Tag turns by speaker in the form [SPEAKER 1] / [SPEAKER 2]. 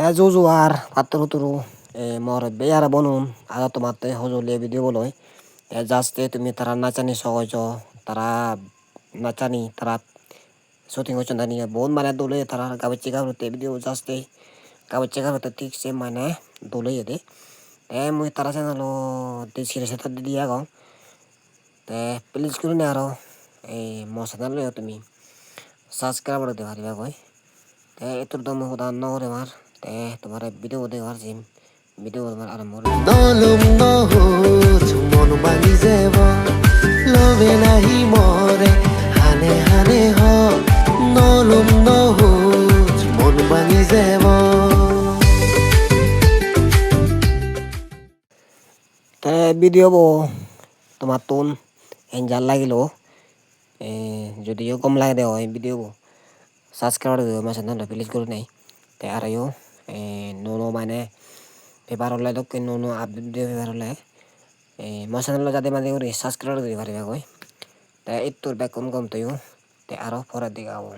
[SPEAKER 1] Jujuar paturu mor beyar bonum ada tomate hojole video boloi jaste tumi tara nachani sogojo tara nachani tara shooting hochon dani bon mane dole tara gabechi garote video jaste gabechi garote tik se mane dole yede mui tara channelo description tat di agon te please kurune aro mo channel lo tumi subscribe করে দিতে পারবে কই এতর দম হুদা নগরে মার তোমার video দেখার gym video আমার আরম্ভ
[SPEAKER 2] নলম নহোজ মন বাঙি যাব লবে নাহি মরে হানে হানে হ নলম নহোজ মন বাঙি যাব
[SPEAKER 1] ভিডিও বো তোমার তুন এনজাল লাগিলো যদিও কম লাগে দেওয়া ভিডিও বো সাবস্ক্রাইব করে আমার চ্যানেলটা প্লিজ করে নেই তাই আর নো মানে পেপার হলে তো নো আপডেট দিয়ে পেপার হলে আমার চ্যানেল যাতে মাঝে করে সাবস্ক্রাইব করে পারবে কই তাই এই তোর ব্যাক কম কম তাইও তাই আরও পরের দিকে আবো